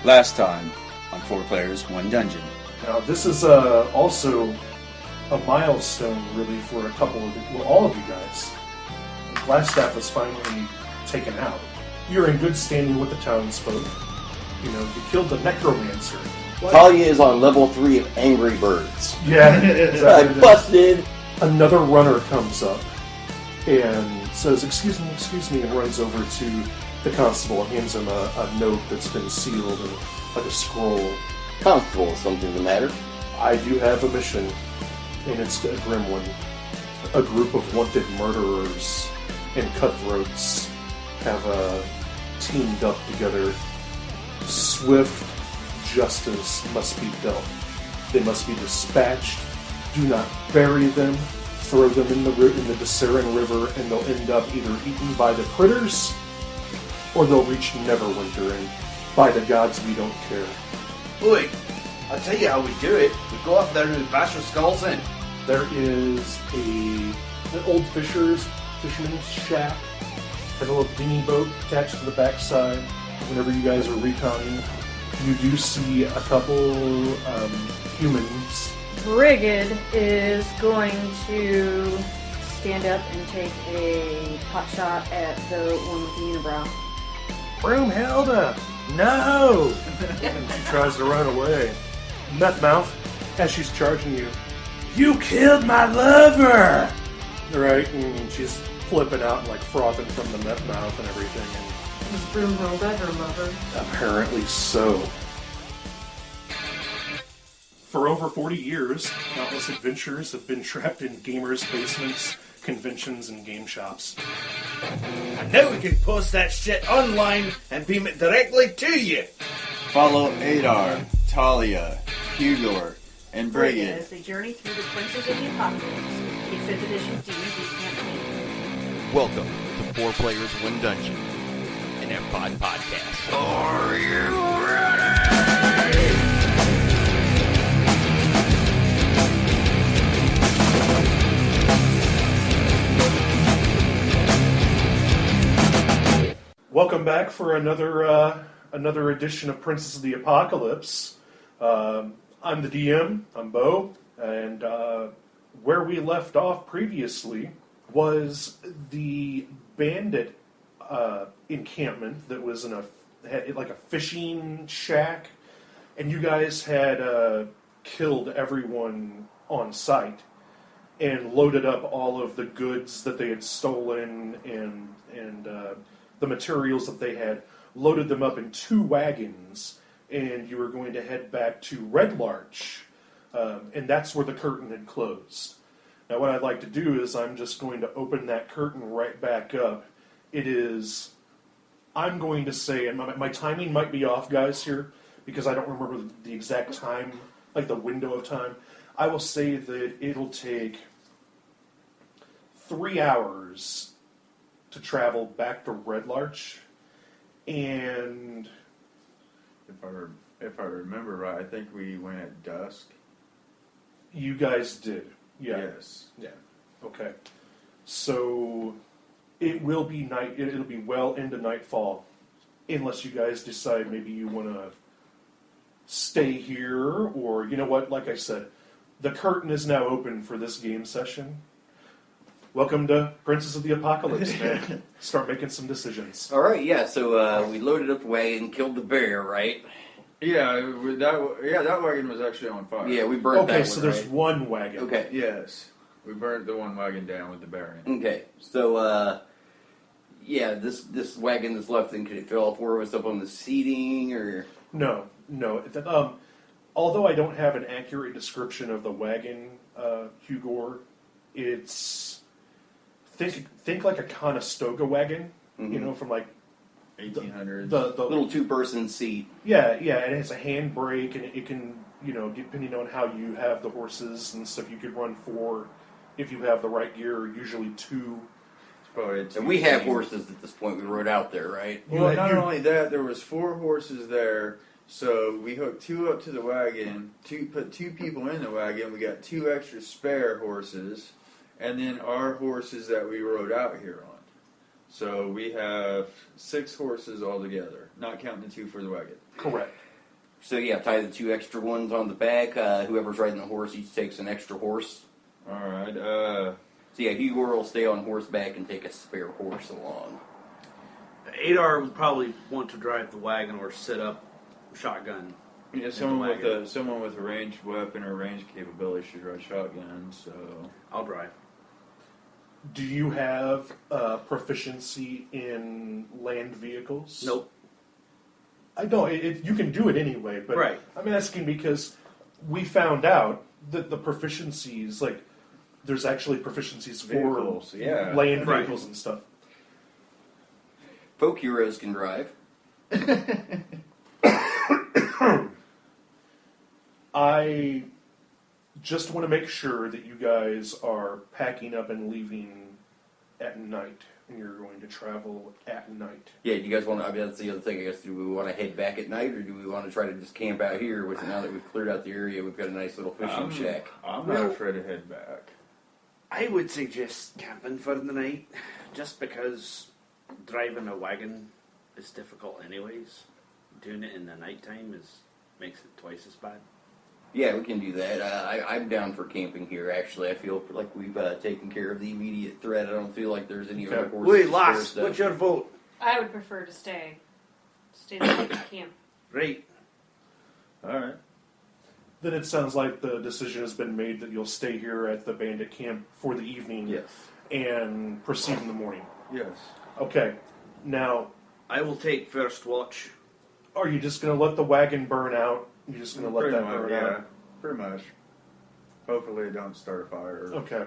Last time on 4 Players, 1 Dungeon. Now, this is also a milestone, really, for a couple of all of you guys. Flagstaff was finally taken out. You're in good standing with the townsfolk. You know, you killed the necromancer. Talia is on level 3 of Angry Birds. Yeah, exactly. I busted! Another runner comes up and says, excuse me, and runs over to the constable and hands him a note that's been sealed and like a scroll. Constable, something the matter? I do have a mission, and it's a grim one. A group of wanted murderers and cutthroats have teamed up together. Swift justice must be dealt. They must be dispatched. Do not bury them. Throw them in the Disserin River, and they'll end up either eaten by the critters, or they'll reach Neverwinter, and by the gods, we don't care. Boy, I'll tell you how we do it. We go up there and we bash our skulls in. There is an old fisherman's shack, has a little dinghy boat attached to the backside. Whenever you guys are reconning, you do see a couple humans. Brigid is going to stand up and take a pot shot at the one with the unibrow. Broomhilda! No! And she tries to run away. Methmouth, as she's charging you, you killed my lover! Right, and she's flipping out and like frothing from the methmouth and everything. And Is Broomhilda her lover? apparently so. For over 40 years, countless adventurers have been trapped in gamers' basements, conventions, and game shops. And now we can post that shit online and beam it directly to you. Follow Adar, Talia, Hugor, and Brigid. As they journey through the Princes of the Apocalypse, a 5th edition D&D campaign. Welcome to 4 Players, 1 Dungeon, an d-amp podcast. Are you ready? Welcome back for another edition of Princes of the Apocalypse. I'm the DM, I'm Bo, and where we left off previously was the bandit encampment that was had like a fishing shack, and you guys had killed everyone on site and loaded up all of the goods that they had stolen and the materials that they had, loaded them up in 2 wagons, and you were going to head back to Red Larch, and that's where the curtain had closed. Now what I'd like to do is I'm just going to open that curtain right back up. I'm going to say, and my timing might be off, guys, here, because I don't remember the exact time, like the window of time. I will say that it'll take 3 hours to travel back to Red Larch, and If I remember right, I think we went at dusk. you guys did. Yeah. Yes. Yeah. Okay. So it will be night. It'll be well into nightfall, unless you guys decide maybe you want to stay here, or you know what? Like I said, the curtain is now open for this game session. Welcome to Princes of the Apocalypse, man. Start making some decisions. Alright, yeah, so we loaded up the wagon, killed the bear, right? Yeah, that wagon was actually on fire. Yeah, we burned that Okay, one, so there's right? one wagon. Okay. Yes. We burned the one wagon down with the bear in it. Okay, so, yeah, this wagon that's left, then could it fit all 4 of us up on the seating, or...? No. Although I don't have an accurate description of the wagon, Hugor, it's think like a Conestoga wagon, you know, from like 1800s. The little 2-person seat. Yeah, and it has a handbrake, and it can, you know, depending on how you have the horses and stuff, you could run 4 if you have the right gear, usually 2. And we have horses at this point. We rode out there, right? Well, not only that, there was 4 horses there, so we hooked 2 up to the wagon, put 2 people in the wagon, we got 2 extra spare horses, and then our horses that we rode out here on. So we have 6 horses altogether, not counting the 2 for the wagon. Correct. So yeah, tie the 2 extra ones on the back. Whoever's riding the horse each takes an extra horse. All right. So yeah, Hugo will stay on horseback and take a spare horse along. Adar would probably want to drive the wagon or sit up shotgun. Yeah, someone with a ranged weapon or ranged capability should ride shotgun. So I'll drive. Do you have proficiency in land vehicles? Nope. I don't. You can do it anyway, but Right. I'm asking because we found out that the proficiencies, like, there's actually proficiencies Vehicles, for yeah. land Right. vehicles and stuff. Folk heroes can drive. I just want to make sure that you guys are packing up and leaving at night, and you're going to travel at night. Yeah, do you guys want to? I mean, that's the other thing. I guess, do we want to head back at night, or do we want to try to just camp out here? Which now that we've cleared out the area, we've got a nice little fishing shack. I'm not afraid to head back. I would suggest camping for the night, just because driving a wagon is difficult anyways. Doing it in the nighttime makes it twice as bad. Yeah, we can do that. I'm down for camping here. Actually, I feel like we've taken care of the immediate threat. I don't feel like there's any other horses. Wait, to lass, spare what's stuff. your vote? I would prefer to stay the night at camp. Right. All right. Then it sounds like the decision has been made that you'll stay here at the bandit camp for the evening Yes. and proceed in the morning. Yes. Okay. Now, I will take first watch. are you just going to let the wagon burn out? You're just going to let Pretty that much, burn yeah. out? Pretty much. Hopefully, it don't start a fire. Okay.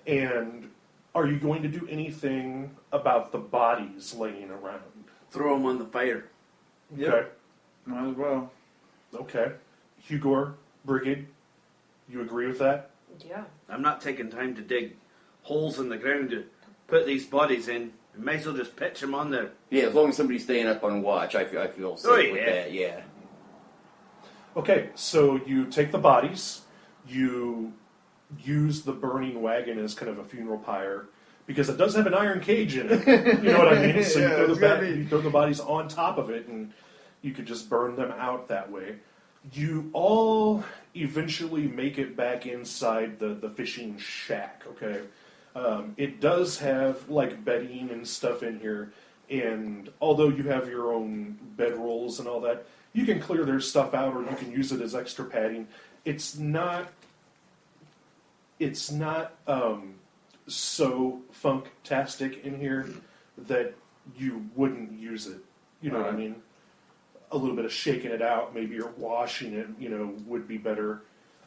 And are you going to do anything about the bodies laying around? Throw them on the fire. Yep. Okay. Might as well. Okay. Hugor, Brigid, you agree with that? Yeah. I'm not taking time to dig holes in the ground to put these bodies in. We might as well just pitch them on there. Yeah, as long as somebody's staying up on watch, I feel safe Oh, with yeah. that. Yeah. Okay, so you take the bodies, you use the burning wagon as kind of a funeral pyre, because it does have an iron cage in it. You know what I mean? So Yeah, it's gotta be- you throw the bodies on top of it, and you could just burn them out that way. You all eventually make it back inside the fishing shack, okay? It does have, like, bedding and stuff in here, and although you have your own bedrolls and all that, you can clear their stuff out, or you can use it as extra padding. It's not so funktastic in here that you wouldn't use it. You know what I Right. mean? A little bit of shaking it out, maybe you're washing it, would be better.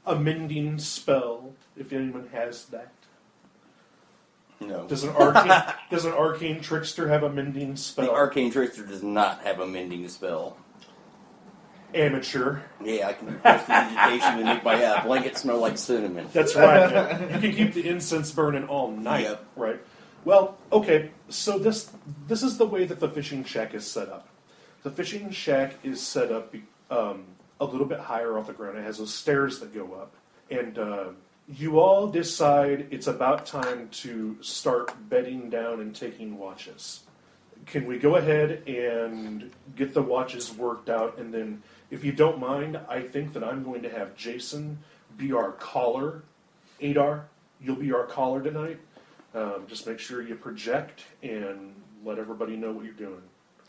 A mending spell, if anyone has that. No. Does an arcane trickster have a mending spell? The arcane trickster does not have a mending spell. Amateur. Yeah, I can do prestidigitation and make my blanket smell like cinnamon. That's right. Yeah. You can keep the incense burning all night, Yep. right? Well, okay. So this is the way that the fishing shack is set up. The fishing shack is set up a little bit higher off the ground. It has those stairs that go up, and you all decide it's about time to start bedding down and taking watches. Can we go ahead and get the watches worked out, and then, if you don't mind, I think that I'm going to have Jason be our caller. Adar, you'll be our caller tonight. Just make sure you project and let everybody know what you're doing.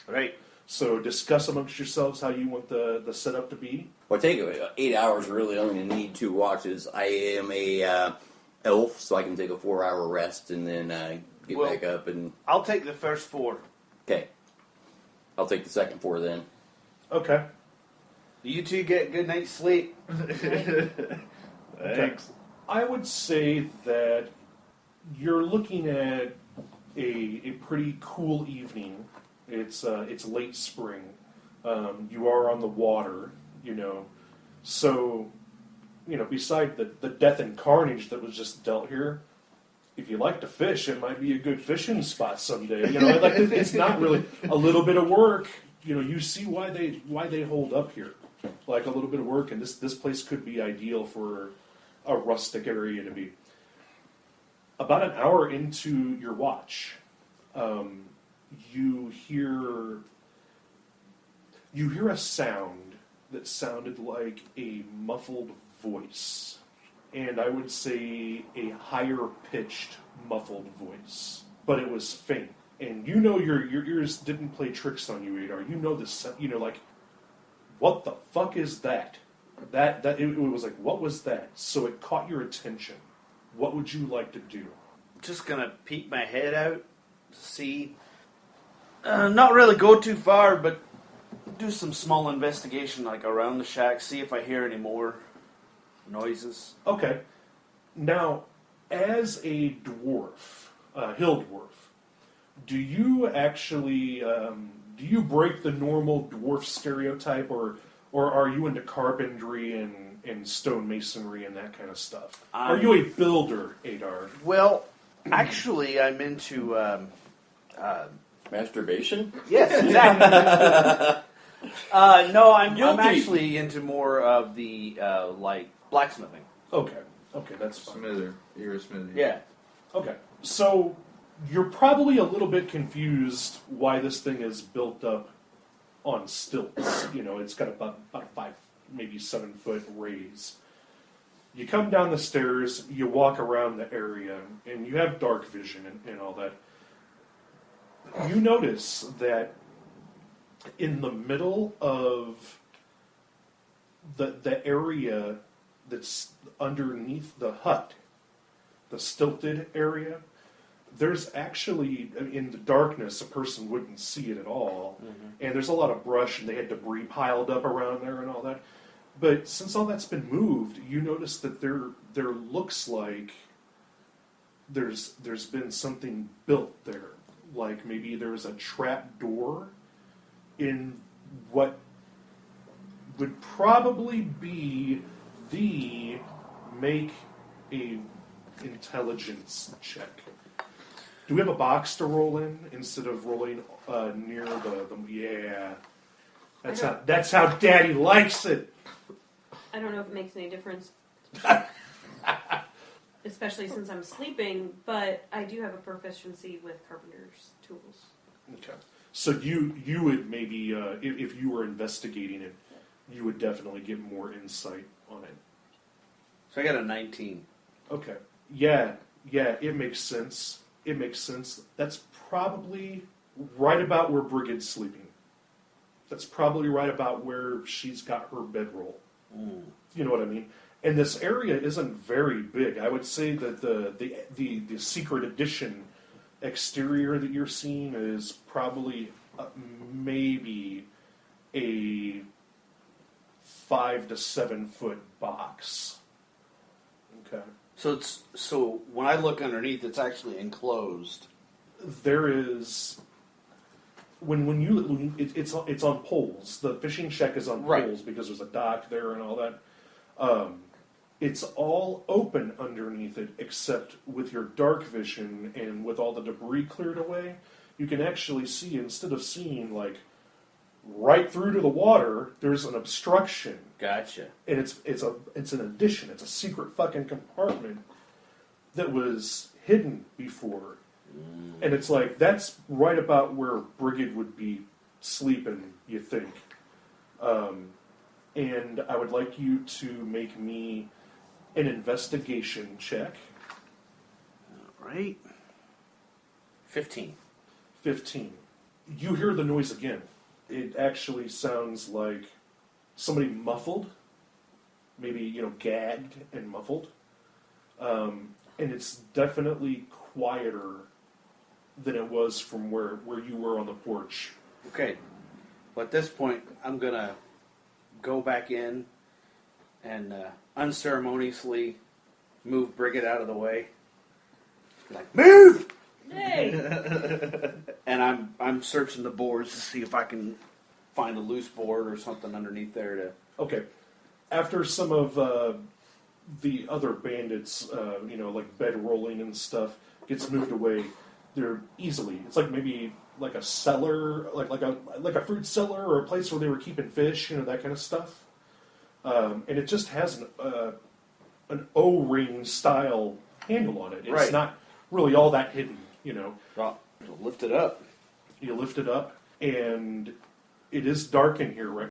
Right. So discuss amongst yourselves how you want the setup to be. Well, I take it 8 hours. Really, only need 2 watches. I am a elf, so I can take a 4-hour rest and then get back up. And I'll take the first 4. okay, I'll take the second 4 then. Okay. You two get good night's sleep. Thanks. I would say that you're looking at a pretty cool evening. It's late spring. You are on the water, So, beside the death and carnage that was just dealt here, if you like to fish, it might be a good fishing spot someday. It's not really a little bit of work. You see why they hold up here. Like a little bit of work, and this place could be ideal for a rustic area to be. About an hour into your watch, you hear a sound that sounded like a muffled voice. And I would say a higher pitched muffled voice. But it was faint. And you know your ears didn't play tricks on you, Adar. You know this, like, what the fuck is that? It was like, what was that? So it caught your attention. What would you like to do? Just gonna peek my head out to see. Not really go too far, but do some small investigation, like around the shack, see if I hear any more noises. Okay. Now, as a dwarf, hill dwarf, do you actually do you break the normal dwarf stereotype, or are you into carpentry and stonemasonry and that kind of stuff? Are you a builder, Adar? Well, actually, I'm into. Masturbation? Yes, exactly. No, I'm Guilty. actually into more of the like blacksmithing. Okay, that's fine. Smither. You're a smithy. Yeah. Okay, so you're probably a little bit confused why this thing is built up on stilts. It's got about 5, maybe 7 foot raise. You come down the stairs, you walk around the area, and you have dark vision and all that. You notice that in the middle of the area that's underneath the hut, the stilted area, there's actually, in the darkness, a person wouldn't see it at all. Mm-hmm. And there's a lot of brush, and they had debris piled up around there and all that. But since all that's been moved, you notice that there looks like there's been something built there. Like maybe there's a trap door in what would probably be the make a intelligence check. Do we have a box to roll in instead of rolling near the yeah? That's how Daddy likes it. I don't know if it makes any difference. Especially since I'm sleeping, but I do have a proficiency with carpenter's tools. Okay. So you would maybe, if you were investigating it, you would definitely get more insight on it. So I got a 19. Okay. Yeah, it makes sense. That's probably right about where Brigade's sleeping. That's probably right about where she's got her bedroll. Mm. You know what I mean? And this area isn't very big. I would say that the secret edition exterior that you're seeing is probably maybe a 5 to 7 foot box. Okay. So when I look underneath, it's actually enclosed. There is it's on poles. The fishing shack is on poles because there's a dock there and all that. It's all open underneath it, except with your dark vision and with all the debris cleared away, you can actually see, instead of seeing like right through to the water, there's an obstruction. Gotcha. And it's an addition. It's a secret fucking compartment that was hidden before. Mm. And it's like, that's right about where Brigid would be sleeping, you think. And I would like you to make me an investigation check. All right. 15. 15. You hear the noise again. It actually sounds like somebody muffled, maybe, gagged and muffled. And it's definitely quieter than it was from where you were on the porch. Okay. Well, at this point, I'm going to go back in and unceremoniously move Brigid out of the way. Like, move! Hey! And I'm searching the boards to see if I can find a loose board or something underneath there to... Okay. After some of the other bandits, like bed rolling and stuff, gets moved away, they're easily. It's like maybe like a cellar, like a fruit cellar or a place where they were keeping fish, that kind of stuff. And it just has an O-ring style handle on it. It's not really all that hidden, Well, lift it up. You lift it up, and it is dark in here right